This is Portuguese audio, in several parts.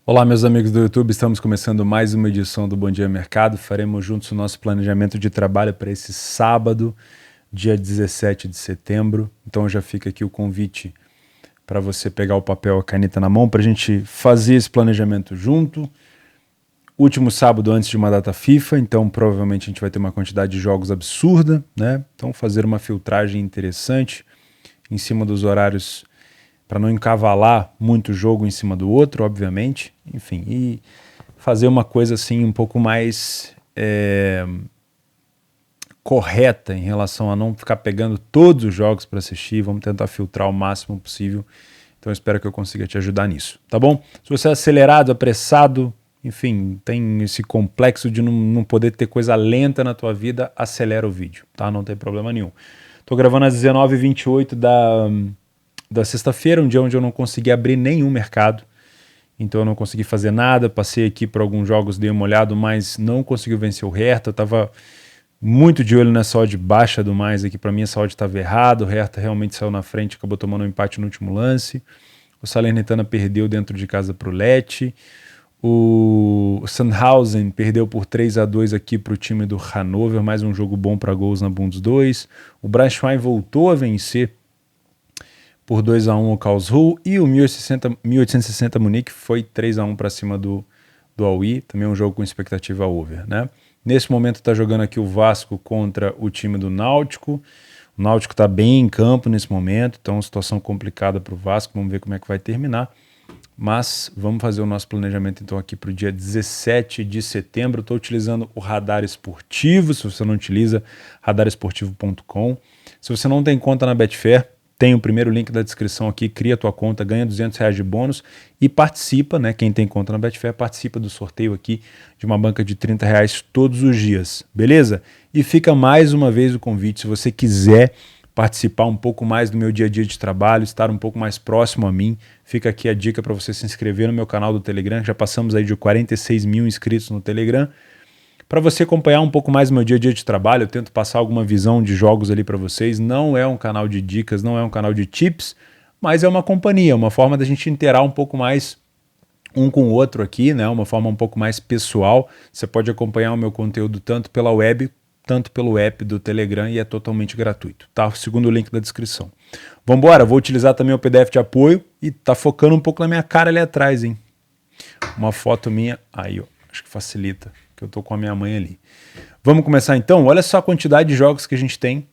Olá, meus amigos do YouTube, estamos começando mais uma edição do Bom Dia Mercado. Faremos juntos o nosso planejamento de trabalho para esse sábado, dia 17 de setembro. Então já fica aqui o convite para você pegar o papel e a caneta na mão para a gente fazer esse planejamento junto. Último sábado antes de uma data FIFA, então provavelmente a gente vai ter uma quantidade de jogos absurda, né? Então fazer uma filtragem interessante em cima dos horários para não encavalar muito jogo em cima do outro, obviamente, enfim, e fazer uma coisa assim um pouco mais correta em relação a não ficar pegando todos os jogos para assistir. Vamos tentar filtrar o máximo possível, então espero que eu consiga te ajudar nisso, tá bom? Se você é acelerado, apressado, enfim, tem esse complexo de não poder ter coisa lenta na tua vida, acelera o vídeo, tá? Não tem problema nenhum. Tô gravando às 19h28 da sexta-feira, um dia onde eu não consegui abrir nenhum mercado, então eu não consegui fazer nada, passei aqui por alguns jogos, dei uma olhada, mas não conseguiu vencer o Hertha. Eu estava muito de olho nessa odd baixa do mais aqui, para mim essa odd estava errada, o Hertha realmente saiu na frente, acabou tomando um empate no último lance, o Salernitana perdeu dentro de casa para o Lecce, o Sandhausen perdeu por 3-2 aqui para o time do Hannover, mais um jogo bom para gols na Bundes 2, o Braunschweig voltou a vencer por 2-1 o Karlsruhe, e o 1860 Munique foi 3-1 para cima do Aui, também um jogo com expectativa over, né? Nesse momento está jogando aqui o Vasco contra o time do Náutico. O Náutico está bem em campo nesse momento, então uma situação complicada para o Vasco, vamos ver como é que vai terminar. Mas vamos fazer o nosso planejamento então aqui para o dia 17 de setembro. Estou utilizando o Radar Esportivo. Se você não utiliza, radaresportivo.com. Se você não tem conta na Betfair, tem o primeiro link da descrição aqui, cria a tua conta, ganha R$200 de bônus e participa, né? Quem tem conta na Betfair participa do sorteio aqui de uma banca de R$30 todos os dias, beleza? E fica mais uma vez o convite, se você quiser participar um pouco mais do meu dia a dia de trabalho, estar um pouco mais próximo a mim, fica aqui a dica para você se inscrever no meu canal do Telegram, já passamos aí de 46 mil inscritos no Telegram. Para você acompanhar um pouco mais o meu dia a dia de trabalho, eu tento passar alguma visão de jogos ali para vocês. Não é um canal de dicas, não é um canal de tips, mas é uma companhia, uma forma da gente interar um pouco mais um com o outro aqui, né? Uma forma um pouco mais pessoal. Você pode acompanhar o meu conteúdo tanto pela web, tanto pelo app do Telegram, e é totalmente gratuito, tá? Segundo o link da descrição. Vambora, vou utilizar também o PDF de apoio e tá focando um pouco na minha cara ali atrás, hein? Uma foto minha, aí ó, acho que facilita, que eu tô com a minha mãe ali. Vamos começar então? Olha só a quantidade de jogos que a gente tem.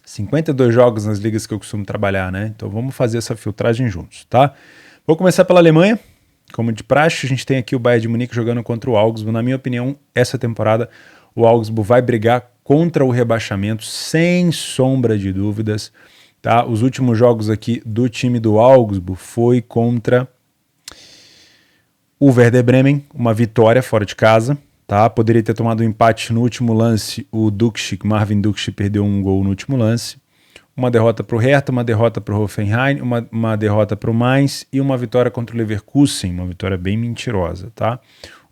52 jogos nas ligas que eu costumo trabalhar, né? Então vamos fazer essa filtragem juntos, tá? Vou começar pela Alemanha. Como de praxe, a gente tem aqui o Bayern de Munique jogando contra o Augsburg. Na minha opinião, essa temporada o Augsburg vai brigar contra o rebaixamento, sem sombra de dúvidas, tá? Os últimos jogos aqui do time do Augsburg foi contra o Werder Bremen, uma vitória fora de casa, tá? Poderia ter tomado um empate no último lance, o Marvin Duksch perdeu um gol no último lance. Uma derrota para o Hertha, uma derrota para o Hoffenheim, uma derrota para o Mainz e uma vitória contra o Leverkusen, uma vitória bem mentirosa, tá?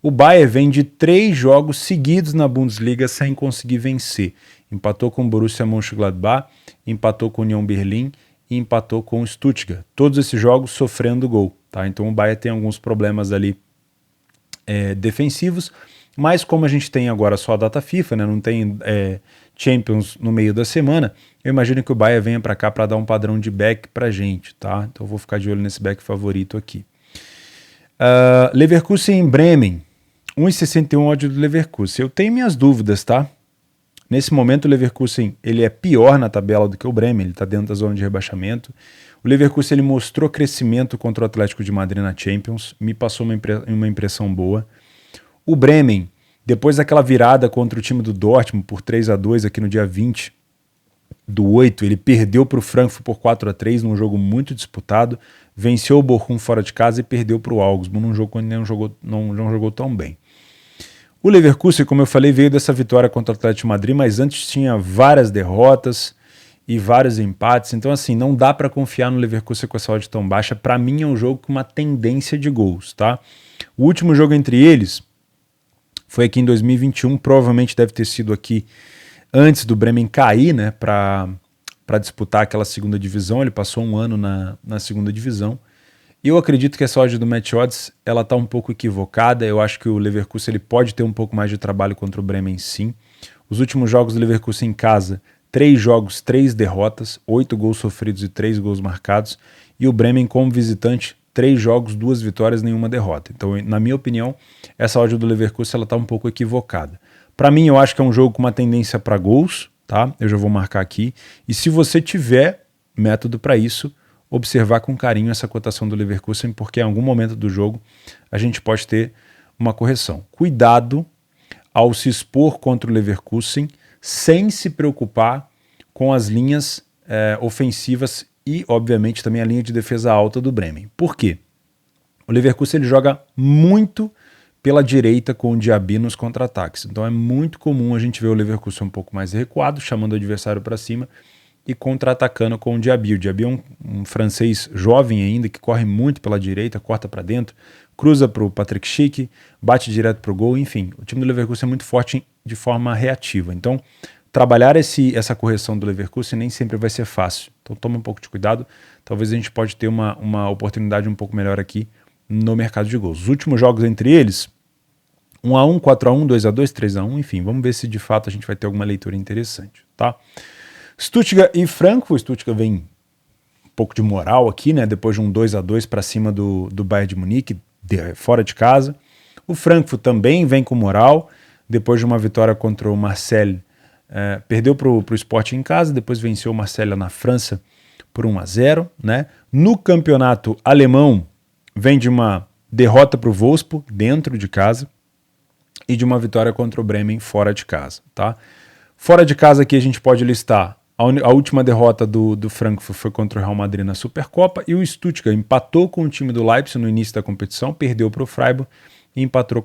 O Bayern vem de 3 jogos seguidos na Bundesliga sem conseguir vencer. Empatou com o Borussia Mönchengladbach, empatou com o Union Berlin e empatou com o Stuttgart. Todos esses jogos sofrendo gol, tá? Então o Bayern tem alguns problemas ali defensivos, mas como a gente tem agora só a data FIFA, né, não tem Champions no meio da semana, eu imagino que o Bayern venha para cá para dar um padrão de back pra gente, tá? Então eu vou ficar de olho nesse back favorito aqui. Leverkusen em Bremen, 1,61 odd do Leverkusen. Eu tenho minhas dúvidas, tá? Nesse momento o Leverkusen ele é pior na tabela do que o Bremen, ele está dentro da zona de rebaixamento. O Leverkusen ele mostrou crescimento contra o Atlético de Madrid na Champions, me passou uma impressão boa. O Bremen, depois daquela virada contra o time do Dortmund por 3-2 aqui no dia 20/8, ele perdeu para o Frankfurt por 4-3 num jogo muito disputado, venceu o Bochum fora de casa e perdeu para o Augsburg num jogo onde não jogou tão bem. O Leverkusen, como eu falei, veio dessa vitória contra o Atlético de Madrid, mas antes tinha várias derrotas e vários empates, então assim, não dá para confiar no Leverkusen com essa odd tão baixa. Para mim é um jogo com uma tendência de gols, tá? O último jogo entre eles foi aqui em 2021, provavelmente deve ter sido aqui antes do Bremen cair, né, para disputar aquela segunda divisão. Ele passou um ano na segunda divisão Eu acredito que essa odd do Match Odds, ela tá um pouco equivocada. Eu acho que o Leverkusen ele pode ter um pouco mais de trabalho contra o Bremen, sim. Os últimos jogos do Leverkusen em casa, 3 jogos, 3 derrotas, 8 gols sofridos e 3 gols marcados. E o Bremen como visitante, 3 jogos, 2 vitórias, nenhuma derrota. Então, na minha opinião, essa odd do Leverkusen ela tá um pouco equivocada. Para mim, eu acho que é um jogo com uma tendência para gols, tá? Eu já vou marcar aqui. E se você tiver método para isso, observar com carinho essa cotação do Leverkusen, porque em algum momento do jogo a gente pode ter uma correção. Cuidado ao se expor contra o Leverkusen sem se preocupar com as linhas ofensivas e, obviamente, também a linha de defesa alta do Bremen. Por quê? O Leverkusen ele joga muito pela direita com o Diaby nos contra-ataques. Então é muito comum a gente ver o Leverkusen um pouco mais recuado, chamando o adversário para cima e contra-atacando com o Diaby. O Diaby é um francês jovem ainda, que corre muito pela direita, corta para dentro, cruza para o Patrick Schick, bate direto para o gol, enfim. O time do Leverkusen é muito forte de forma reativa. Então, trabalhar essa correção do Leverkusen nem sempre vai ser fácil. Então, toma um pouco de cuidado. Talvez a gente pode ter uma oportunidade um pouco melhor aqui no mercado de gols. Os últimos jogos entre eles, 1-1, 4-1, 2-2, 3-1, enfim. Vamos ver se de fato a gente vai ter alguma leitura interessante, tá? Stuttgart e Frankfurt. O Stuttgart vem um pouco de moral aqui, né? Depois de um 2-2 para cima do Bayern de Munique, fora de casa. O Frankfurt também vem com moral, depois de uma vitória contra o Marseille. Perdeu para o Sporting em casa, depois venceu o Marseille na França por 1-0. Né? No campeonato alemão, vem de uma derrota para o Wolfsburg dentro de casa e de uma vitória contra o Bremen fora de casa. Tá? Fora de casa aqui a gente pode listar a última derrota do Frankfurt foi contra o Real Madrid na Supercopa e o Stuttgart empatou com o time do Leipzig no início da competição, perdeu para o Freiburg e empatou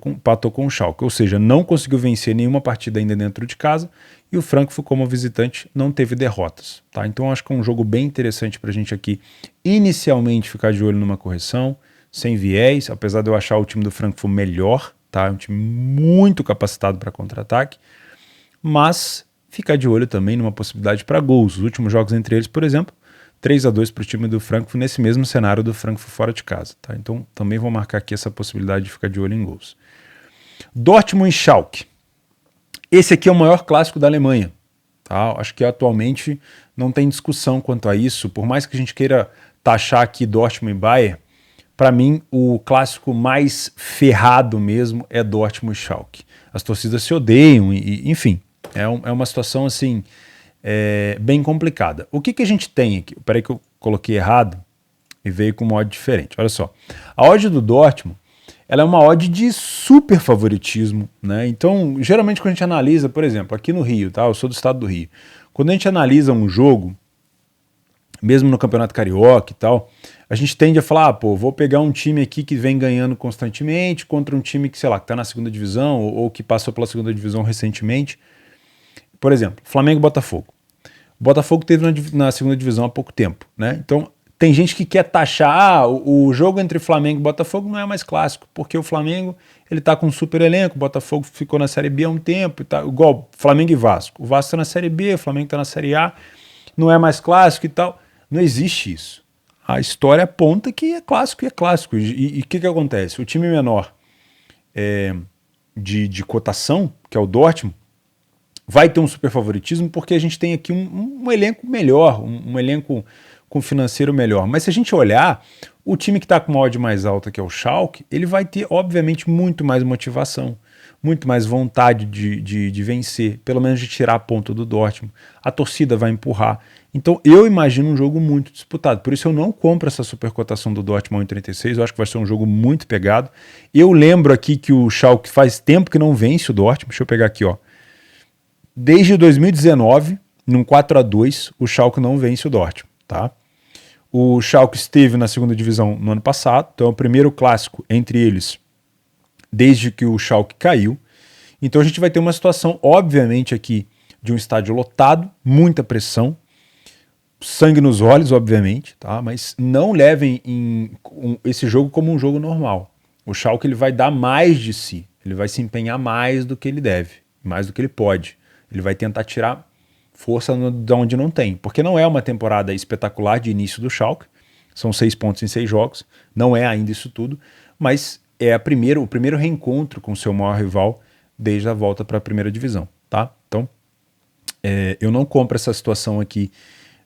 com o Schalke. Ou seja, não conseguiu vencer nenhuma partida ainda dentro de casa e o Frankfurt, como visitante, não teve derrotas. Tá? Então acho que é um jogo bem interessante para a gente aqui inicialmente ficar de olho numa correção, sem viés, apesar de eu achar o time do Frankfurt melhor, tá? É um time muito capacitado para contra-ataque, mas ficar de olho também numa possibilidade para gols. Os últimos jogos entre eles, por exemplo, 3-2 para o time do Frankfurt nesse mesmo cenário do Frankfurt fora de casa. Tá? Então também vou marcar aqui essa possibilidade de ficar de olho em gols. Dortmund e Schalke. Esse aqui é o maior clássico da Alemanha. Tá? Acho que atualmente não tem discussão quanto a isso. Por mais que a gente queira taxar aqui Dortmund e Bayern, para mim o clássico mais ferrado mesmo é Dortmund e Schalke. As torcidas se odeiam e enfim. É uma situação assim bem complicada. O que a gente tem aqui? Peraí que eu coloquei errado e veio com uma odd diferente. Olha só. A odd do Dortmund ela é uma odd de super favoritismo. Né? Então, geralmente quando a gente analisa, por exemplo, aqui no Rio, tá? Eu sou do estado do Rio. Quando a gente analisa um jogo, mesmo no Campeonato Carioca e tal, a gente tende a falar, vou pegar um time aqui que vem ganhando constantemente contra um time que, sei lá, que está na segunda divisão ou que passou pela segunda divisão recentemente. Por exemplo, Flamengo e Botafogo. O Botafogo teve na segunda divisão há pouco tempo, né? Então, tem gente que quer taxar, o jogo entre Flamengo e Botafogo não é mais clássico, porque o Flamengo ele tá com um super elenco, o Botafogo ficou na Série B há um tempo, e tá, igual Flamengo e Vasco. O Vasco tá na Série B, o Flamengo tá na Série A, não é mais clássico e tal. Não existe isso. A história aponta que é clássico e é clássico. E o que acontece? O time menor de cotação, que é o Dortmund, vai ter um super favoritismo porque a gente tem aqui um elenco melhor, um elenco com financeiro melhor. Mas se a gente olhar, o time que está com uma odd mais alta, que é o Schalke, ele vai ter, obviamente, muito mais motivação, muito mais vontade de vencer, pelo menos de tirar a ponta do Dortmund. A torcida vai empurrar. Então eu imagino um jogo muito disputado. Por isso eu não compro essa supercotação do Dortmund 1,36. Eu acho que vai ser um jogo muito pegado. Eu lembro aqui que o Schalke faz tempo que não vence o Dortmund. Deixa eu pegar aqui, ó. Desde 2019, num 4-2, o Schalke não vence o Dortmund, tá? O Schalke esteve na segunda divisão no ano passado, então é o primeiro clássico entre eles desde que o Schalke caiu. Então a gente vai ter uma situação, obviamente, aqui de um estádio lotado, muita pressão, sangue nos olhos, obviamente, tá? Mas não levem esse jogo como um jogo normal. O Schalke ele vai dar mais de si, ele vai se empenhar mais do que ele deve, mais do que ele pode. Ele vai tentar tirar força de onde não tem, porque não é uma temporada espetacular de início do Schalke. São 6 pontos em 6 jogos, não é ainda isso tudo, mas é o primeiro reencontro com o seu maior rival desde a volta para a primeira divisão, tá? Então, eu não compro essa situação aqui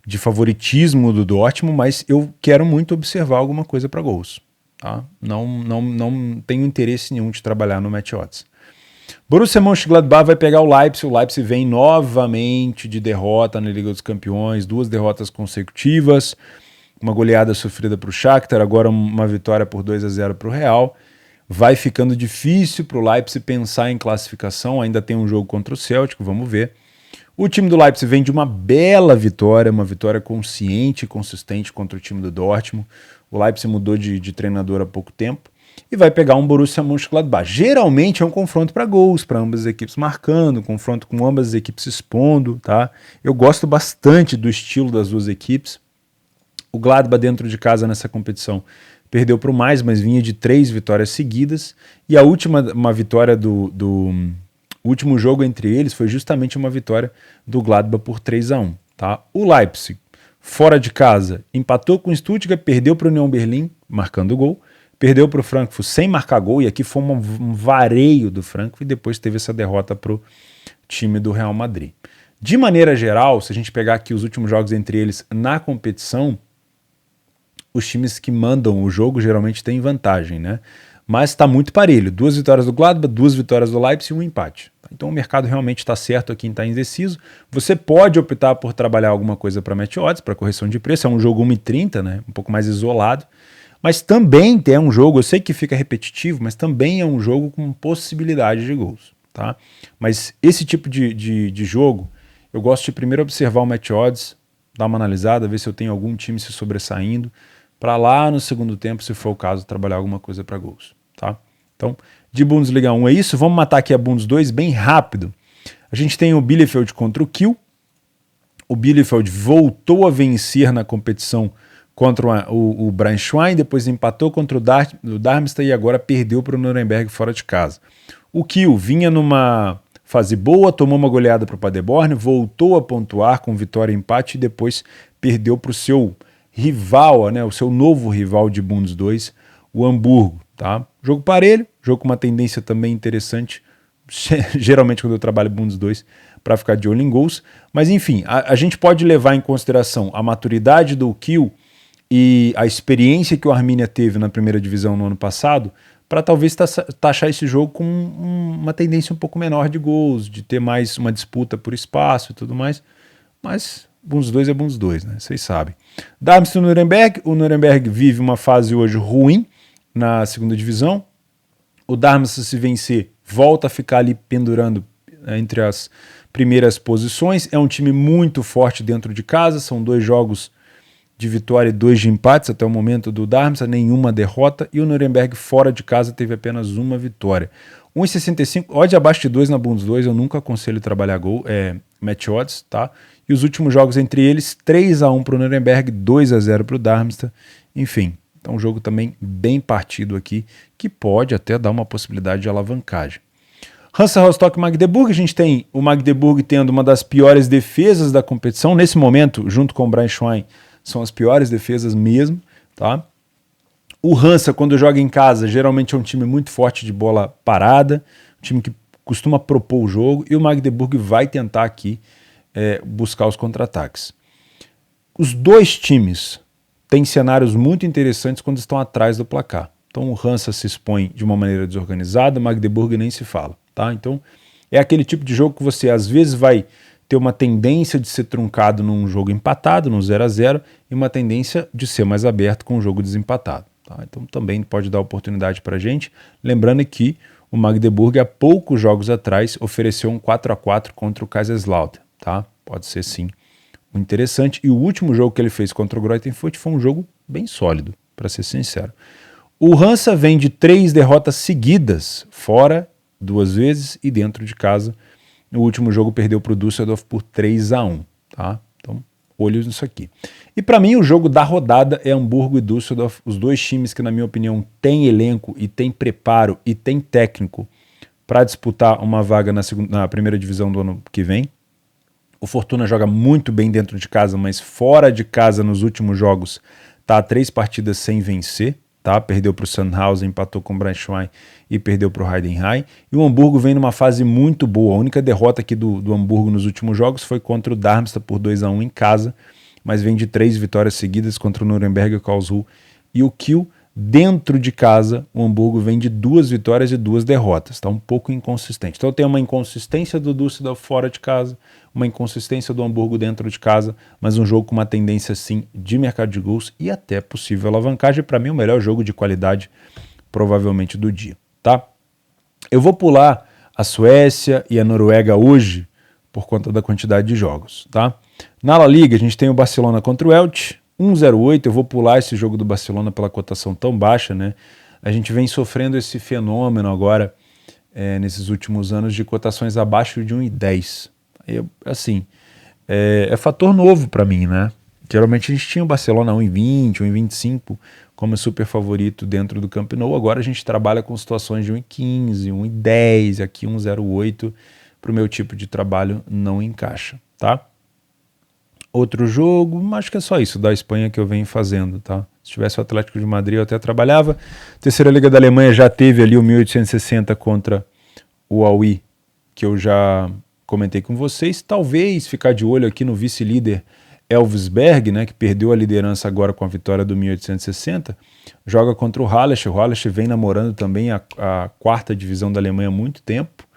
de favoritismo do Dortmund, mas eu quero muito observar alguma coisa para gols, tá? Não tenho interesse nenhum de trabalhar no match odds. Borussia Mönchengladbach vai pegar o Leipzig vem novamente de derrota na Liga dos Campeões, 2 derrotas consecutivas, uma goleada sofrida para o Shakhtar, agora uma vitória por 2-0 para o Real. Vai ficando difícil para o Leipzig pensar em classificação, ainda tem um jogo contra o Celtic, vamos ver. O time do Leipzig vem de uma bela vitória, uma vitória consciente e consistente contra o time do Dortmund. O Leipzig mudou de treinador há pouco tempo e vai pegar um Borussia Mönchengladbach. Geralmente é um confronto para gols, para ambas as equipes marcando, um confronto com ambas as equipes expondo, tá? Eu gosto bastante do estilo das duas equipes. O Gladbach dentro de casa nessa competição perdeu para o mais, mas vinha de 3 vitórias seguidas, e a última vitória o último jogo entre eles foi justamente uma vitória do Gladbach por 3-1, tá? O Leipzig, fora de casa, empatou com o Stuttgart, perdeu para o Union Berlim, marcando gol, perdeu para o Frankfurt sem marcar gol, e aqui foi um vareio do Frankfurt, e depois teve essa derrota para o time do Real Madrid. De maneira geral, se a gente pegar aqui os últimos jogos entre eles na competição, os times que mandam o jogo geralmente têm vantagem, né? Mas está muito parelho. 2 vitórias do Gladbach, 2 vitórias do Leipzig e um empate. Então o mercado realmente está certo aqui em estar indeciso. Você pode optar por trabalhar alguma coisa para match odds, para correção de preço. É um jogo 1,30, né? Um pouco mais isolado. Mas também é um jogo, eu sei que fica repetitivo, mas também é um jogo com possibilidade de gols, tá? Mas esse tipo de jogo, eu gosto de primeiro observar o match odds, dar uma analisada, ver se eu tenho algum time se sobressaindo, para lá no segundo tempo, se for o caso, trabalhar alguma coisa para gols, tá? Então, de Bundesliga 1 é isso. Vamos matar aqui a Bundes 2 bem rápido. A gente tem o Bielefeld contra o Kiel. O Bielefeld voltou a vencer na competição contra o Braunschweig, depois empatou contra o Darmstadt e agora perdeu para o Nuremberg fora de casa. O Kiel vinha numa fase boa, tomou uma goleada para o Paderborn, voltou a pontuar com vitória e empate e depois perdeu para o seu rival, né, o seu novo rival de Bundes 2, o Hamburgo, tá? Jogo parelho, jogo com uma tendência também interessante, geralmente quando eu trabalho Bundes 2, para ficar de olho em gols, mas enfim, a gente pode levar em consideração a maturidade do Kiel e a experiência que o Arminia teve na primeira divisão no ano passado, para talvez taxar esse jogo com uma tendência um pouco menor de gols, de ter mais uma disputa por espaço e tudo mais, mas Bundes 2 é Bundes 2, né? Vocês sabem. Darmstadt e Nuremberg. O Nuremberg vive uma fase hoje ruim na segunda divisão. O Darmstadt, se vencer, volta a ficar ali pendurando entre as primeiras posições. É um time muito forte dentro de casa. São 2 jogos de vitória e 2 de empates até o momento do Darmstadt, nenhuma derrota. E o Nuremberg fora de casa teve apenas uma vitória. 1,65, odd abaixo de 2 na Bundes 2, eu nunca aconselho trabalhar match odds, tá? E os últimos jogos entre eles, 3-1 para o Nuremberg, 2-0 para o Darmstadt, enfim. Então um jogo também bem partido aqui, que pode até dar uma possibilidade de alavancagem. Hansa Rostock e Magdeburg, a gente tem o Magdeburg tendo uma das piores defesas da competição, nesse momento, junto com o Braunschweig, são as piores defesas mesmo, tá? O Hansa, quando joga em casa, geralmente é um time muito forte de bola parada, um time que costuma propor o jogo, e o Magdeburg vai tentar aqui buscar os contra-ataques. Os 2 times têm cenários muito interessantes quando estão atrás do placar. Então o Hansa se expõe de uma maneira desorganizada, o Magdeburg nem se fala, tá? Então é aquele tipo de jogo que você às vezes vai ter uma tendência de ser truncado num jogo empatado, num 0-0, e uma tendência de ser mais aberto com um jogo desempatado. Tá? Então também pode dar oportunidade para a gente. Lembrando que o Magdeburg, há poucos jogos atrás, ofereceu um 4-4 contra o Kaiserslautern. Tá? Pode ser sim interessante. E o último jogo que ele fez contra o Greuther Fürth foi um jogo bem sólido, para ser sincero. O Hansa vem de 3 derrotas seguidas, fora 2 vezes e dentro de casa. No último jogo perdeu para o Düsseldorf por 3-1. Tá? Então, olhos nisso aqui. E para mim o jogo da rodada é Hamburgo e Düsseldorf, os 2 times que na minha opinião têm elenco e têm preparo e têm técnico para disputar uma vaga na primeira divisão do ano que vem. O Fortuna joga muito bem dentro de casa, mas fora de casa nos últimos jogos está a 3 partidas sem vencer, tá? Perdeu para o Sandhausen, empatou com o Braunschweig e perdeu para o Heidenheim. E o Hamburgo vem numa fase muito boa. A única derrota aqui do Hamburgo nos últimos jogos foi contra o Darmstadt por 2-1 em casa, mas vem de 3 vitórias seguidas contra o Nuremberg, o Karlsruhe e o Kiel. Dentro de casa, o Hamburgo vem de 2 vitórias e 2 derrotas. Está um pouco inconsistente. Então tem uma inconsistência do Düsseldorf fora de casa, uma inconsistência do Hamburgo dentro de casa, mas um jogo com uma tendência, sim, de mercado de gols e até possível alavancagem. Para mim, o melhor jogo de qualidade, provavelmente, do dia. Tá? Eu vou pular a Suécia e a Noruega hoje, por conta da quantidade de jogos. Tá? Na La Liga, a gente tem o Barcelona contra o Elche, 1,08, eu vou pular esse jogo do Barcelona pela cotação tão baixa, né? A gente vem sofrendo esse fenômeno agora, nesses últimos anos, de cotações abaixo de 1,10. Assim, é fator novo para mim, né? Geralmente a gente tinha o Barcelona 1,20, 1,25 como super favorito dentro do Camp Nou, agora a gente trabalha com situações de 1,15, 1,10, aqui 1,08, para o meu tipo de trabalho não encaixa, tá? Outro jogo, acho que é só isso da Espanha que eu venho fazendo, tá? Se tivesse o Atlético de Madrid eu até trabalhava. Terceira Liga da Alemanha já teve ali o 1860 contra o Aui, que eu já comentei com vocês. Talvez ficar de olho aqui no vice-líder Elversberg, né, que perdeu a liderança agora com a vitória do 1860. Joga contra o Halle. O Halle vem namorando também a 4ª divisão da Alemanha há muito tempo.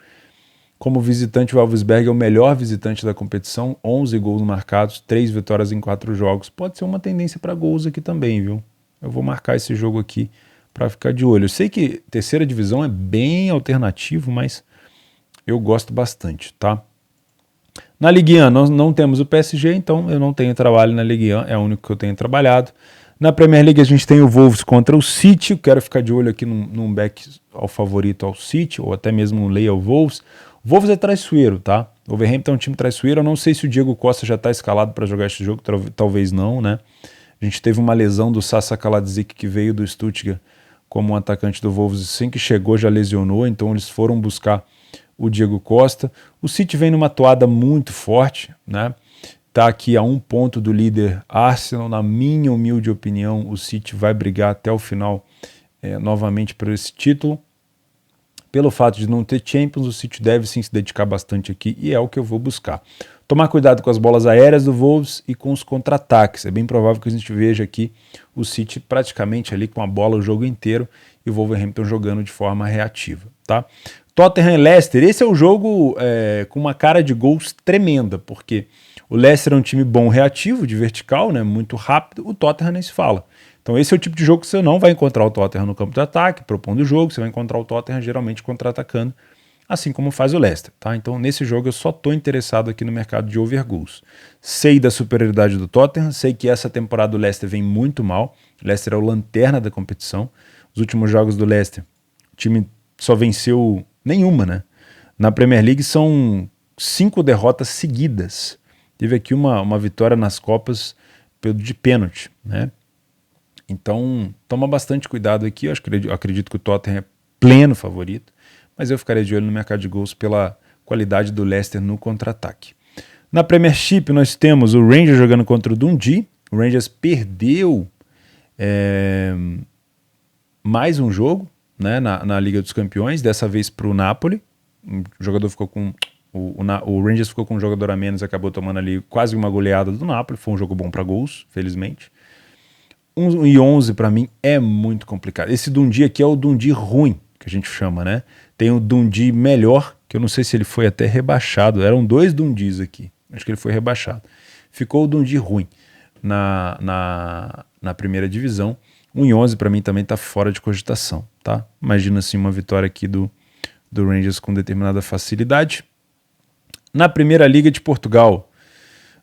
Como visitante, o Elversberg é o melhor visitante da competição, 11 gols marcados, 3 vitórias em 4 jogos. Pode ser uma tendência para gols aqui também, viu? Eu vou marcar esse jogo aqui para ficar de olho. Eu sei que terceira divisão é bem alternativo, mas eu gosto bastante, tá? Na Ligue 1 nós não temos o PSG, então eu não tenho trabalho na Ligue 1, é o único que eu tenho trabalhado. Na Premier League a gente tem o Wolves contra o City, eu quero ficar de olho aqui num back ao favorito ao City, ou até mesmo um lay ao Wolves. O Wolves é traiçoeiro, tá? O Wolverhampton é um time traiçoeiro. Eu não sei se o Diego Costa já está escalado para jogar esse jogo, talvez não, né? A gente teve uma lesão do Sasa Kaladzic, que veio do Stuttgart como um atacante do Wolves, assim que chegou já lesionou, então eles foram buscar o Diego Costa. O City vem numa toada muito forte, né? Tá aqui a 1 ponto do líder Arsenal. Na minha humilde opinião, o City vai brigar até o final novamente por esse título. Pelo fato de não ter Champions, o City deve sim se dedicar bastante aqui e é o que eu vou buscar. Tomar cuidado com as bolas aéreas do Wolves e com os contra-ataques. É bem provável que a gente veja aqui o City praticamente ali com a bola o jogo inteiro e o Wolverhampton jogando de forma reativa, tá? Tottenham e Leicester, esse é o jogo com uma cara de gols tremenda, porque o Leicester é um time bom reativo, de vertical, né, muito rápido, o Tottenham nem se fala. Então esse é o tipo de jogo que você não vai encontrar o Tottenham no campo de ataque, propondo o jogo, você vai encontrar o Tottenham geralmente contra-atacando, assim como faz o Leicester, tá? Então nesse jogo eu só estou interessado aqui no mercado de over goals. Sei da superioridade do Tottenham, sei que essa temporada o Leicester vem muito mal, o Leicester é o lanterna da competição. Os últimos jogos do Leicester, o time só venceu nenhuma, né? Na Premier League são 5 derrotas seguidas. Teve aqui uma vitória nas Copas de pênalti, né? Então, toma bastante cuidado aqui. Eu acredito que o Tottenham é pleno favorito, mas eu ficaria de olho no mercado de gols pela qualidade do Leicester no contra-ataque. Na Premiership, nós temos o Rangers jogando contra o Dundee. O Rangers perdeu mais um jogo, né, na Liga dos Campeões, dessa vez para o Napoli. O jogador ficou com... O Rangers ficou com um jogador a menos e acabou tomando ali quase uma goleada do Napoli. Foi um jogo bom para gols, felizmente. 1,11 para mim é muito complicado. Esse Dundee aqui é o Dundee ruim, que a gente chama, né? Tem o Dundee melhor, que eu não sei se ele foi até rebaixado. Eram 2 Dundees aqui. Acho que ele foi rebaixado. Ficou o Dundee ruim na primeira divisão. 1,11 para mim também está fora de cogitação, tá? Imagina assim uma vitória aqui do Rangers com determinada facilidade. Na Primeira Liga de Portugal,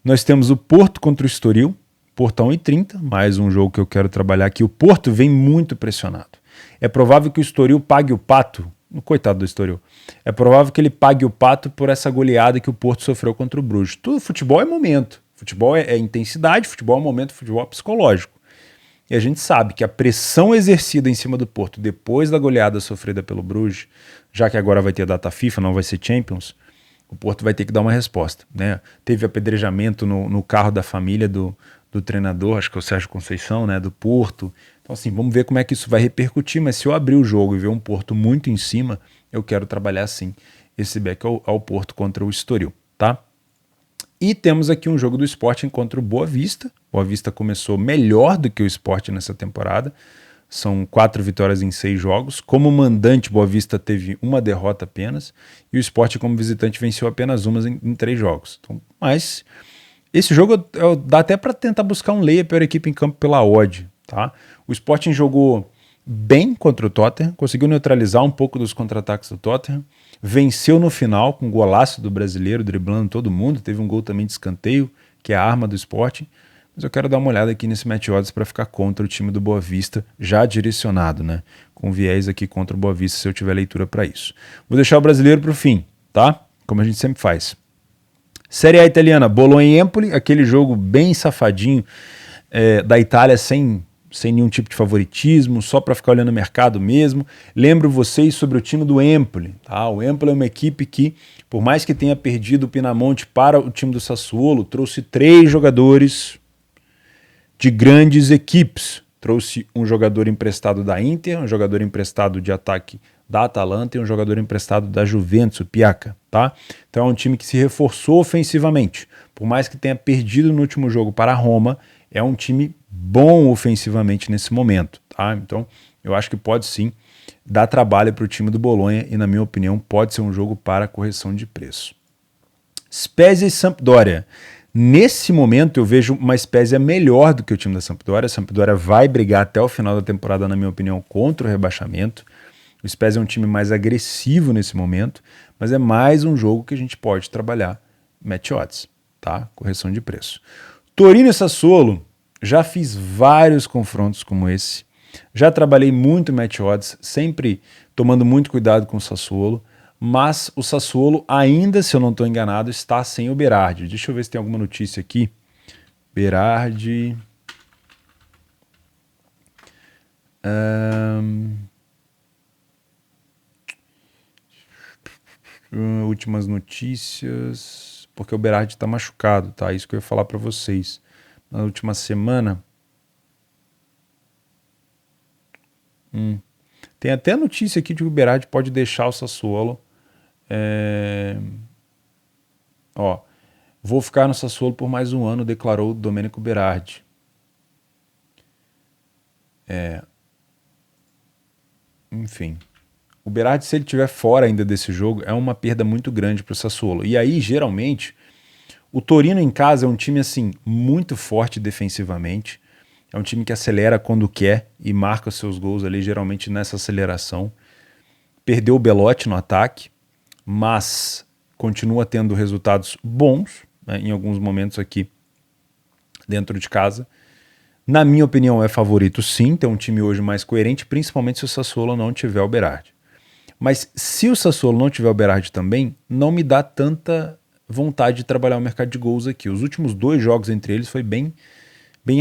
nós temos o Porto contra o Estoril. Porto a 1,30, mais um jogo que eu quero trabalhar aqui. O Porto vem muito pressionado. É provável que o Estoril pague o pato, coitado do Estoril, é provável que ele pague o pato por essa goleada que o Porto sofreu contra o Bruges. Tudo, futebol é momento, futebol é intensidade, futebol é momento, futebol é psicológico. E a gente sabe que a pressão exercida em cima do Porto depois da goleada sofrida pelo Bruges, já que agora vai ter data FIFA, não vai ser Champions, o Porto vai ter que dar uma resposta, né? Teve apedrejamento no carro da família do do treinador, acho que é o Sérgio Conceição, né, do Porto. Então, assim, vamos ver como é que isso vai repercutir, mas se eu abrir o jogo e ver um Porto muito em cima, eu quero trabalhar, sim, esse back ao Porto contra o Estoril, tá? E temos aqui um jogo do Sporting contra o Boa Vista. Boa Vista começou melhor do que o Sporting nessa temporada. São 4 vitórias em 6 jogos. Como mandante, Boa Vista teve uma derrota apenas. E o Sporting, como visitante, venceu apenas uma em 3 jogos. Então, mas esse jogo dá até para tentar buscar um lei a pior equipe em campo pela odd. Tá? O Sporting jogou bem contra o Tottenham, conseguiu neutralizar um pouco dos contra-ataques do Tottenham, venceu no final com um golaço do brasileiro, driblando todo mundo, teve um gol também de escanteio, que é a arma do Sporting, mas eu quero dar uma olhada aqui nesse match odds para ficar contra o time do Boa Vista, já direcionado, né? Com viés aqui contra o Boa Vista, se eu tiver leitura para isso. Vou deixar o brasileiro para o fim, tá? Como a gente sempre faz. Série A italiana, Bologna e Empoli, aquele jogo bem safadinho da Itália sem nenhum tipo de favoritismo, só para ficar olhando o mercado mesmo. Lembro vocês sobre o time do Empoli. Tá? O Empoli é uma equipe que, por mais que tenha perdido o Pinamonti para o time do Sassuolo, trouxe 3 jogadores de grandes equipes. Trouxe um jogador emprestado da Inter, um jogador emprestado de ataque da Atalanta e um jogador emprestado da Juventus, o Piaca. Tá? Então é um time que se reforçou ofensivamente. Por mais que tenha perdido no último jogo para a Roma, é um time bom ofensivamente nesse momento, tá? Então, eu acho que pode sim dar trabalho para o time do Bolonha e, na minha opinião, pode ser um jogo para correção de preço. Spezia e Sampdoria. Nesse momento, eu vejo uma Spezia melhor do que o time da Sampdoria. A Sampdoria vai brigar até o final da temporada, na minha opinião, contra o rebaixamento. O Spezia é um time mais agressivo nesse momento, mas é mais um jogo que a gente pode trabalhar match odds, tá? Correção de preço. Torino e Sassuolo, já fiz vários confrontos como esse, já trabalhei muito match odds, sempre tomando muito cuidado com o Sassuolo, mas o Sassuolo ainda, se eu não estou enganado, está sem o Berardi. Deixa eu ver se tem alguma notícia aqui. Berardi... últimas notícias... porque o Berardi está machucado, tá? Isso que eu ia falar para vocês. Na última semana... Tem até a notícia aqui de que o Berardi pode deixar o Sassuolo. Vou ficar no Sassuolo por mais um ano, declarou Domenico Berardi. Enfim... O Berardi, se ele estiver fora ainda desse jogo, é uma perda muito grande para o Sassuolo. E aí, geralmente, o Torino em casa é um time assim muito forte defensivamente. É um time que acelera quando quer e marca seus gols ali, geralmente nessa aceleração. Perdeu o Belotti no ataque, mas continua tendo resultados bons, né, em alguns momentos aqui dentro de casa. Na minha opinião, é favorito sim, tem um time hoje mais coerente, principalmente se o Sassuolo não tiver o Berardi. Mas se o Sassuolo não tiver o Berardi também, não me dá tanta vontade de trabalhar o mercado de gols aqui. Os últimos 2 jogos entre eles foi bem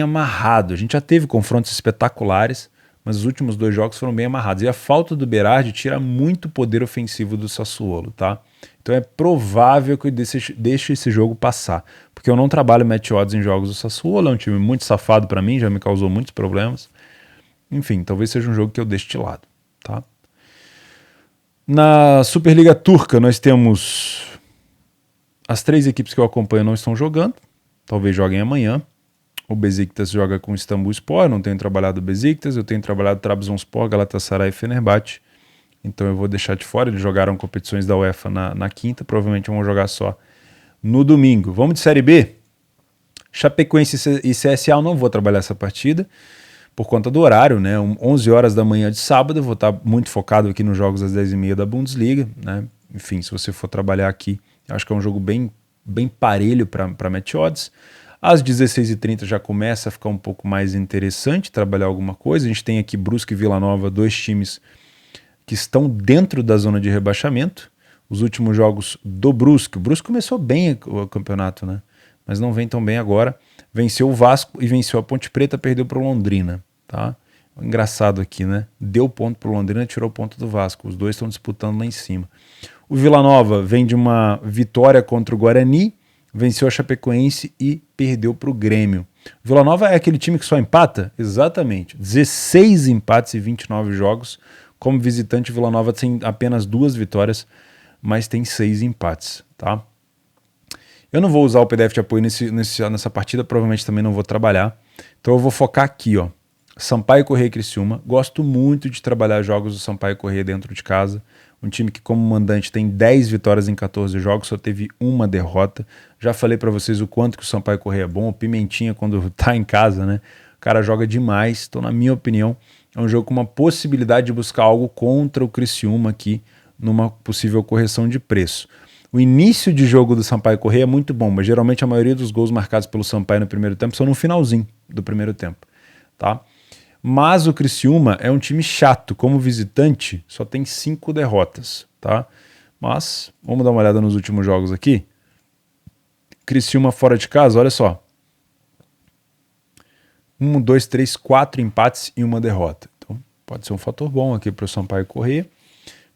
amarrado. A gente já teve confrontos espetaculares, mas os últimos 2 jogos foram bem amarrados. E a falta do Berardi tira muito poder ofensivo do Sassuolo, tá? Então é provável que eu deixe esse jogo passar, porque eu não trabalho match odds em jogos do Sassuolo, é um time muito safado para mim, já me causou muitos problemas. Enfim, talvez seja um jogo que eu deixe de lado, tá? Na Superliga Turca, nós temos as 3 equipes que eu acompanho não estão jogando, talvez joguem amanhã. O Besiktas joga com o Istanbulspor, eu não tenho trabalhado o Besiktas, eu tenho trabalhado Trabzonspor, Galatasaray e Fenerbahçe, então eu vou deixar de fora. Eles jogaram competições da UEFA na quinta, provavelmente vão jogar só no domingo. Vamos de Série B? Chapecoense e CSA, eu não vou trabalhar essa partida, por conta do horário, né? 11 horas da manhã de sábado, eu vou estar muito focado aqui nos jogos às 10h30 da Bundesliga, né? Enfim, se você for trabalhar aqui, eu acho que é um jogo bem parelho para match odds. Às 16h30 já começa a ficar um pouco mais interessante trabalhar alguma coisa. A gente tem aqui Brusque e Vila Nova, 2 times que estão dentro da zona de rebaixamento. Os últimos jogos do Brusque. O Brusque começou bem o campeonato, né? Mas não vem tão bem agora. Venceu o Vasco e venceu a Ponte Preta, perdeu para o Londrina. Tá? Engraçado aqui, né? Deu ponto para o Londrina e tirou ponto do Vasco. Os 2 estão disputando lá em cima. O Vila Nova vem de uma vitória contra o Guarani, venceu a Chapecoense e perdeu para o Grêmio. Vila Nova é aquele time que só empata? Exatamente. 16 empates e 29 jogos. Como visitante, Vila Nova tem apenas 2 vitórias, mas tem 6 empates, tá? Eu não vou usar o PDF de apoio nessa partida, provavelmente também não vou trabalhar. Então eu vou focar aqui, ó. Sampaio Corrêa e Criciúma. Gosto muito de trabalhar jogos do Sampaio Corrêa dentro de casa. Um time que, como mandante, tem 10 vitórias em 14 jogos, só teve uma derrota. Já falei pra vocês o quanto que o Sampaio Corrêa é bom. O Pimentinha, quando tá em casa, né? O cara joga demais. Então, na minha opinião, é um jogo com uma possibilidade de buscar algo contra o Criciúma aqui, numa possível correção de preço. O início de jogo do Sampaio Corrêa é muito bom, mas geralmente a maioria dos gols marcados pelo Sampaio no primeiro tempo são no finalzinho do primeiro tempo, tá? Mas o Criciúma é um time chato, como visitante só tem 5 derrotas, tá? Mas vamos dar uma olhada nos últimos jogos aqui. Criciúma fora de casa, olha só. 1, 2, 3, 4 empates e 1 derrota. Então pode ser um fator bom aqui para o Sampaio Corrêa.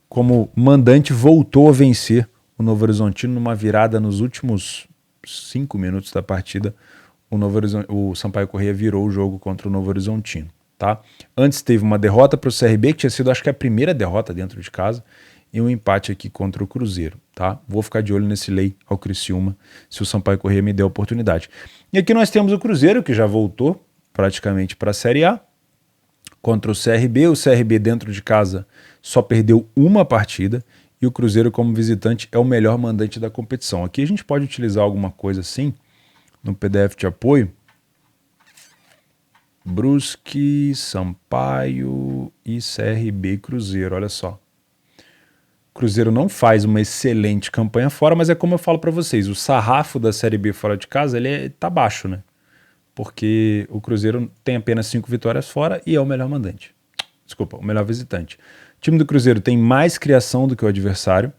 Como mandante voltou a vencer o Novo Horizontino numa virada nos últimos 5 minutos da partida. O Sampaio Corrêa virou o jogo contra o Novo Horizontino. Tá? Antes teve uma derrota para o CRB, que tinha sido, acho que, a primeira derrota dentro de casa, e um empate aqui contra o Cruzeiro. Tá? Vou ficar de olho nesse lei ao Criciúma, se o Sampaio Corrêa me der a oportunidade. E aqui nós temos o Cruzeiro, que já voltou praticamente para a Série A, contra o CRB. O CRB dentro de casa só perdeu uma partida, e o Cruzeiro, como visitante, é o melhor mandante da competição. Aqui a gente pode utilizar alguma coisa assim, no PDF de apoio, Brusque, Sampaio e CRB Cruzeiro, olha só. O Cruzeiro não faz uma excelente campanha fora, mas é como eu falo para vocês, o sarrafo da Série B fora de casa, tá baixo, né? Porque o Cruzeiro tem apenas 5 vitórias fora e é o melhor mandante. Desculpa, o melhor visitante. O time do Cruzeiro tem mais criação do que o adversário,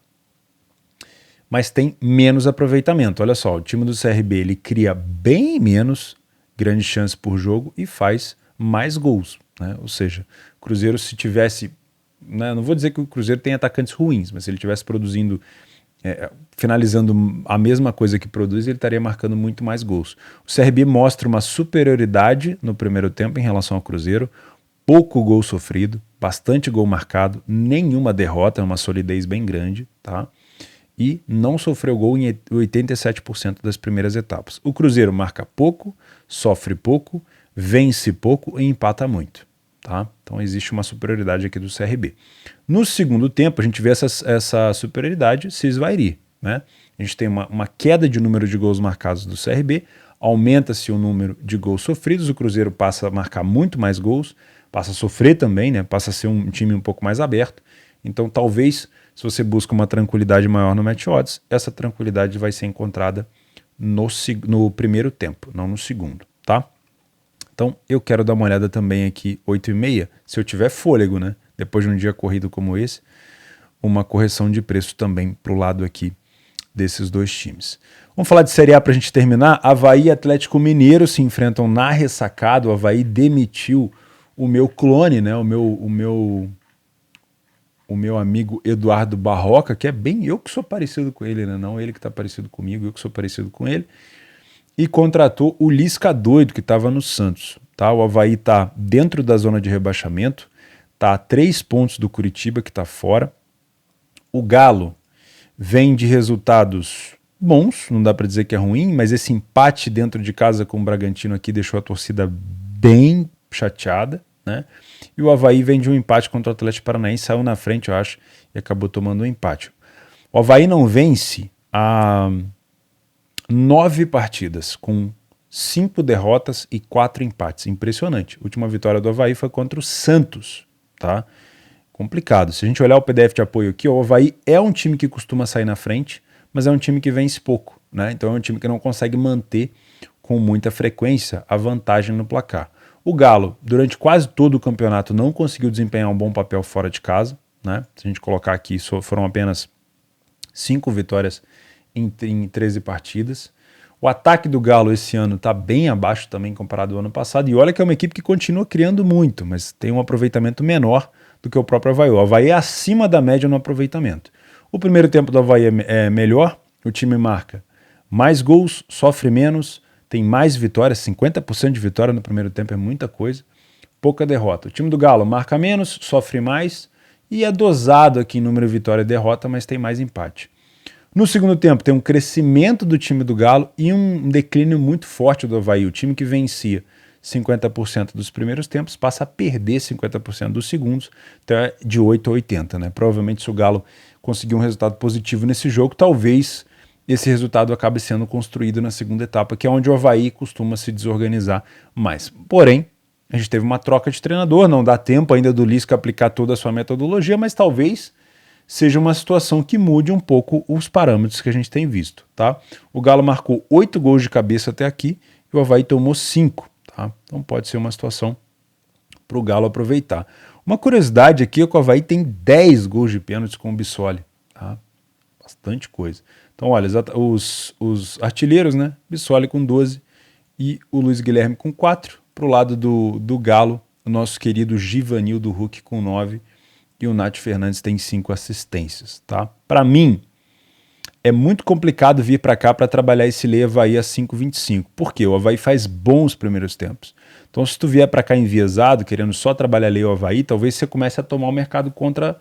mas tem menos aproveitamento. Olha só, o time do CRB, ele cria bem menos grandes chances por jogo e faz mais gols, né? Ou seja, o Cruzeiro, se tivesse, né, não vou dizer que o Cruzeiro tem atacantes ruins, mas se ele tivesse produzindo, finalizando a mesma coisa que produz, ele estaria marcando muito mais gols. O CRB mostra uma superioridade no primeiro tempo em relação ao Cruzeiro, pouco gol sofrido, bastante gol marcado, nenhuma derrota, uma solidez bem grande, tá? E não sofreu gol em 87% das primeiras etapas. O Cruzeiro marca pouco, sofre pouco, vence pouco e empata muito. Tá? Então existe uma superioridade aqui do CRB. No segundo tempo, a gente vê essa superioridade se esvairir, né? A gente tem uma queda de número de gols marcados do CRB, aumenta-se o número de gols sofridos, o Cruzeiro passa a marcar muito mais gols, passa a sofrer também, né? Passa a ser um time um pouco mais aberto. Então talvez, se você busca uma tranquilidade maior no Match Odds, essa tranquilidade vai ser encontrada no primeiro tempo, não no segundo, tá? Então eu quero dar uma olhada também aqui, 8h30, se eu tiver fôlego, né? Depois de um dia corrido como esse, uma correção de preço também pro lado aqui desses dois times. Vamos falar de Série A para a gente terminar. Avaí e Atlético Mineiro se enfrentam na ressacada. O Avaí demitiu o meu clone, né? O meu amigo Eduardo Barroca, que é bem eu que sou parecido com ele, né? Não ele que está parecido comigo, eu que sou parecido com ele. E contratou o Lisca doido, que estava no Santos. Tá? O Avaí está dentro da zona de rebaixamento, está a 3 pontos do Curitiba, que está fora. O Galo vem de resultados bons, não dá para dizer que é ruim, mas esse empate dentro de casa com o Bragantino aqui deixou a torcida bem chateada, né? E o Avaí vem de um empate contra o Atlético Paranaense, saiu na frente, eu acho, e acabou tomando um empate. O Avaí não vence há 9 partidas, com 5 derrotas e 4 empates. Impressionante. A última vitória do Avaí foi contra o Santos, tá? Complicado. Se a gente olhar o PDF de apoio aqui, o Avaí é um time que costuma sair na frente, mas é um time que vence pouco, né? Então é um time que não consegue manter com muita frequência a vantagem no placar. O Galo, durante quase todo o campeonato, não conseguiu desempenhar um bom papel fora de casa, né? Se a gente colocar aqui, foram apenas 5 vitórias em 13 partidas. O ataque do Galo esse ano está bem abaixo também comparado ao ano passado, e olha que é uma equipe que continua criando muito, mas tem um aproveitamento menor do que o próprio Avaí. O Avaí é acima da média no aproveitamento. O primeiro tempo do Avaí é melhor, o time marca mais gols, sofre menos, tem mais vitórias, 50% de vitória no primeiro tempo é muita coisa, pouca derrota. O time do Galo marca menos, sofre mais e é dosado aqui em número de vitória e derrota, mas tem mais empate. No segundo tempo tem um crescimento do time do Galo e um declínio muito forte do Avaí. O time que vencia 50% dos primeiros tempos passa a perder 50% dos segundos, então é de 8 a 80, né? Provavelmente se o Galo conseguir um resultado positivo nesse jogo, talvez esse resultado acabe sendo construído na segunda etapa, que é onde o Avaí costuma se desorganizar mais. Porém, a gente teve uma troca de treinador, não dá tempo ainda do Lisca aplicar toda a sua metodologia, mas talvez seja uma situação que mude um pouco os parâmetros que a gente tem visto, tá? O Galo marcou 8 gols de cabeça até aqui e o Avaí tomou 5. Tá? Então pode ser uma situação para o Galo aproveitar. Uma curiosidade aqui é que o Avaí tem 10 gols de pênalti com o Bissoli. Tá? Bastante coisa. Então olha, os artilheiros, né? Bissoli com 12 e o Luiz Guilherme com 4. Para o lado do Galo, o nosso querido Givanildo Huck com 9 e o Nath Fernandes tem 5 assistências. Tá? Para mim, é muito complicado vir para cá para trabalhar esse Lei Avaí a 5,25. Por quê? O Avaí faz bons primeiros tempos. Então, se tu vier para cá enviesado, querendo só trabalhar Lei Avaí, talvez você comece a tomar o mercado contra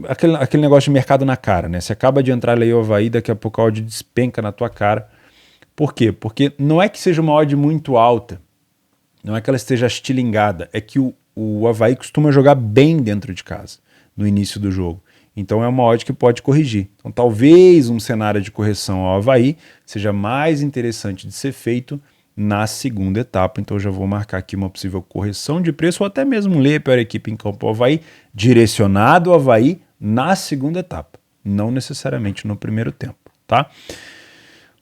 aquele negócio de mercado na cara, né? Você acaba de entrar Lei Avaí, daqui a pouco a odd despenca na tua cara. Por quê? Porque não é que seja uma odd muito alta, não é que ela esteja estilingada, é que o Avaí costuma jogar bem dentro de casa, no início do jogo. Então é uma odd que pode corrigir. Então talvez um cenário de correção ao Avaí seja mais interessante de ser feito na segunda etapa. Então eu já vou marcar aqui uma possível correção de preço ou até mesmo ler para a equipe em campo ao Avaí, direcionado ao Avaí na segunda etapa, não necessariamente no primeiro tempo, tá?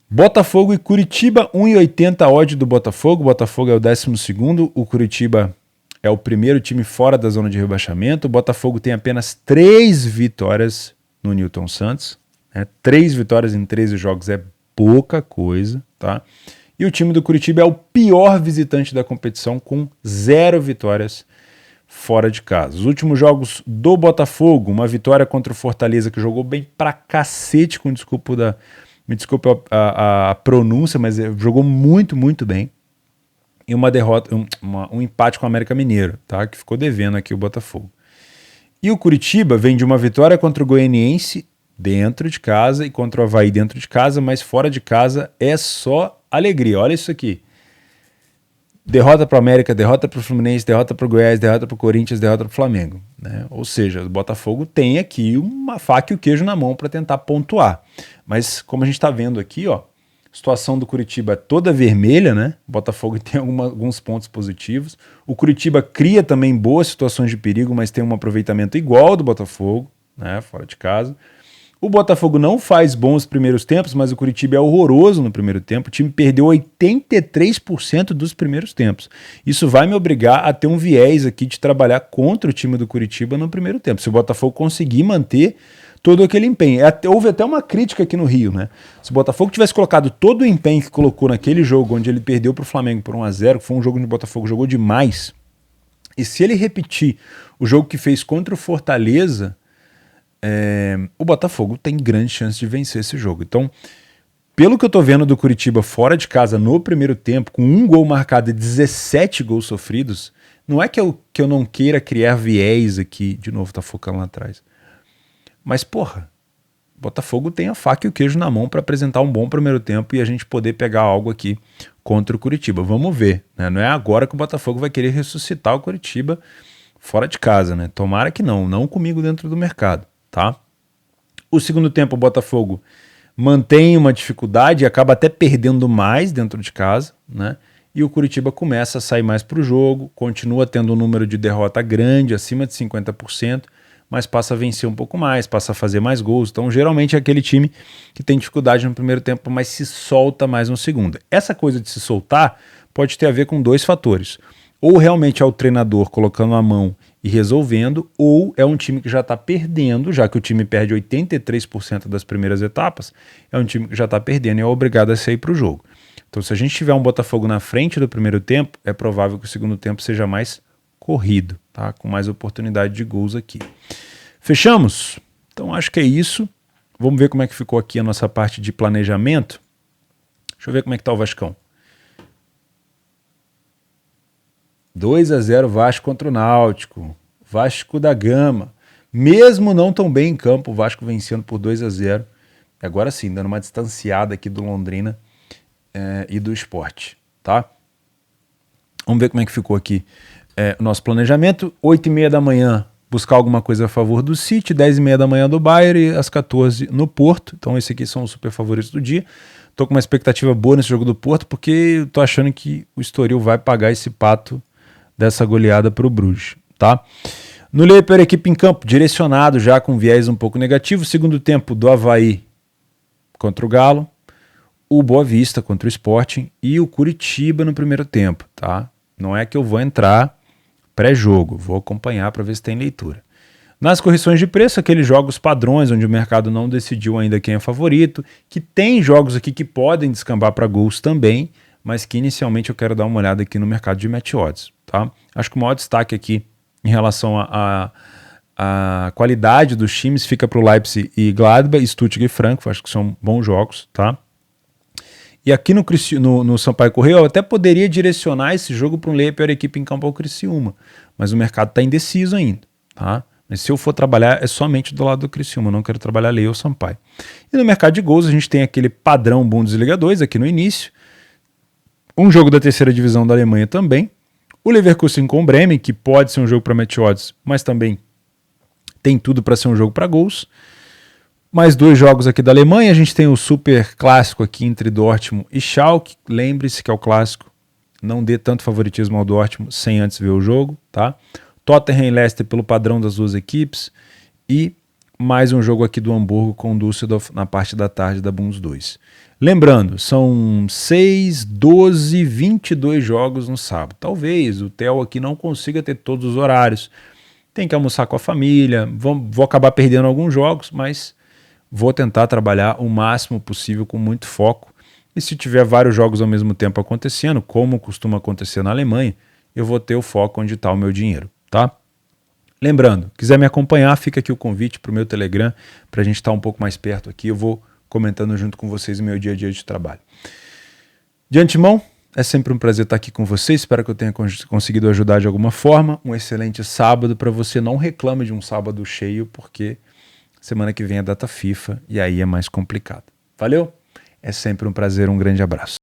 Botafogo e Curitiba, 1,80 odd do Botafogo. O Botafogo é o 12º, o Curitiba é o primeiro time fora da zona de rebaixamento. O Botafogo tem apenas 3 vitórias no Newton Santos. 3 vitórias em 13 jogos é pouca coisa, tá? E o time do Curitiba é o pior visitante da competição, com 0 vitórias fora de casa. Os últimos jogos do Botafogo, uma vitória contra o Fortaleza, que jogou bem pra cacete, me desculpa a pronúncia, mas jogou muito, muito bem. E uma derrota, um empate com o América Mineiro, tá? Que ficou devendo aqui o Botafogo. E o Curitiba vem de uma vitória contra o Goianiense dentro de casa e contra o Avaí dentro de casa, mas fora de casa é só alegria. Olha isso aqui. Derrota para o América, derrota para o Fluminense, derrota para o Goiás, derrota para o Corinthians, derrota para o Flamengo. Né? Ou seja, o Botafogo tem aqui uma faca e o queijo na mão para tentar pontuar. Mas como a gente está vendo aqui, ó, a situação do Curitiba é toda vermelha, né? O Botafogo tem alguns pontos positivos. O Curitiba cria também boas situações de perigo, mas tem um aproveitamento igual ao do Botafogo, né? Fora de casa. O Botafogo não faz bons primeiros tempos, mas o Curitiba é horroroso no primeiro tempo. O time perdeu 83% dos primeiros tempos. Isso vai me obrigar a ter um viés aqui de trabalhar contra o time do Curitiba no primeiro tempo. Se o Botafogo conseguir manter todo aquele empenho. Houve até uma crítica aqui no Rio, né? Se o Botafogo tivesse colocado todo o empenho que colocou naquele jogo, onde ele perdeu para o Flamengo por 1-0, que foi um jogo onde o Botafogo jogou demais, e se ele repetir o jogo que fez contra o Fortaleza, o Botafogo tem grande chance de vencer esse jogo. Então, pelo que eu tô vendo do Curitiba fora de casa no primeiro tempo, com 1 gol marcado e 17 gols sofridos, não é que eu não queira criar viés aqui, de novo tá focando lá atrás, mas porra, Botafogo tem a faca e o queijo na mão para apresentar um bom primeiro tempo e a gente poder pegar algo aqui contra o Curitiba. Vamos ver, né? Não é agora que o Botafogo vai querer ressuscitar o Curitiba fora de casa, né? Tomara que não comigo dentro do mercado, tá? O segundo tempo o Botafogo mantém uma dificuldade e acaba até perdendo mais dentro de casa, né? E o Curitiba começa a sair mais para o jogo, continua tendo um número de derrota grande, acima de 50%, mas passa a vencer um pouco mais, passa a fazer mais gols. Então, geralmente é aquele time que tem dificuldade no primeiro tempo, mas se solta mais no segundo. Essa coisa de se soltar pode ter a ver com 2 fatores. Ou realmente é o treinador colocando a mão e resolvendo, ou é um time que já está perdendo, já que o time perde 83% das primeiras etapas, é um time que já está perdendo e é obrigado a sair para o jogo. Então, se a gente tiver um Botafogo na frente do primeiro tempo, é provável que o segundo tempo seja mais corrido, tá? Com mais oportunidade de gols aqui. Fechamos? Então acho que é isso. Vamos ver como é que ficou aqui a nossa parte de planejamento. Deixa eu ver como é que tá o Vascão. 2-0 Vasco contra o Náutico. Vasco da Gama. Mesmo não tão bem em campo, o Vasco vencendo por 2-0. Agora sim, dando uma distanciada aqui do Londrina e do Sport, tá? Vamos ver como é que ficou aqui o nosso planejamento. 8h30 da manhã, buscar alguma coisa a favor do City. 10h30 da manhã do Bayern e às 14h no Porto. Então esses aqui são os super favoritos do dia. Tô com uma expectativa boa nesse jogo do Porto, porque eu tô achando que o Estoril vai pagar esse pato dessa goleada pro Bruges, tá? No Leper, equipe em campo, direcionado já com viés um pouco negativo. Segundo tempo do Avaí contra o Galo, o Boa Vista contra o Sporting e o Curitiba no primeiro tempo, tá? Não é que eu vou entrar pré-jogo, vou acompanhar para ver se tem leitura. Nas correções de preço, aqueles jogos padrões onde o mercado não decidiu ainda quem é favorito, que tem jogos aqui que podem descambar para gols também, mas que inicialmente eu quero dar uma olhada aqui no mercado de match odds, tá? Acho que o maior destaque aqui em relação à qualidade dos times fica para o Leipzig e Gladbach, Stuttgart e Frankfurt, acho que são bons jogos, tá? E aqui no Sampaio Corrêa eu até poderia direcionar esse jogo para um Leia pior equipe em campo ao Criciúma, mas o mercado está indeciso ainda, tá? Mas se eu for trabalhar é somente do lado do Criciúma, eu não quero trabalhar Leia ou Sampaio. E no mercado de gols a gente tem aquele padrão Bundesliga 2 aqui no início, um jogo da terceira divisão da Alemanha também, o Leverkusen com o Bremen, que pode ser um jogo para match odds, mas também tem tudo para ser um jogo para gols. Mais 2 jogos aqui da Alemanha, a gente tem o super clássico aqui entre Dortmund e Schalke. Lembre-se que é o clássico, não dê tanto favoritismo ao Dortmund sem antes ver o jogo, tá? Tottenham e Leicester pelo padrão das duas equipes e mais um jogo aqui do Hamburgo com o Düsseldorf na parte da tarde da Bundes 2. Lembrando, são 6, 12, 22 jogos no sábado. Talvez o Theo aqui não consiga ter todos os horários. Tem que almoçar com a família, vou acabar perdendo alguns jogos, mas vou tentar trabalhar o máximo possível com muito foco. E se tiver vários jogos ao mesmo tempo acontecendo, como costuma acontecer na Alemanha, eu vou ter o foco onde está o meu dinheiro, tá? Lembrando, quiser me acompanhar, fica aqui o convite para o meu Telegram, para a gente estar um pouco mais perto aqui. Eu vou comentando junto com vocês o meu dia a dia de trabalho. De antemão, é sempre um prazer estar aqui com vocês. Espero que eu tenha conseguido ajudar de alguma forma. Um excelente sábado para você. Não reclame de um sábado cheio, porque semana que vem é data FIFA e aí é mais complicado. Valeu? É sempre um prazer, um grande abraço.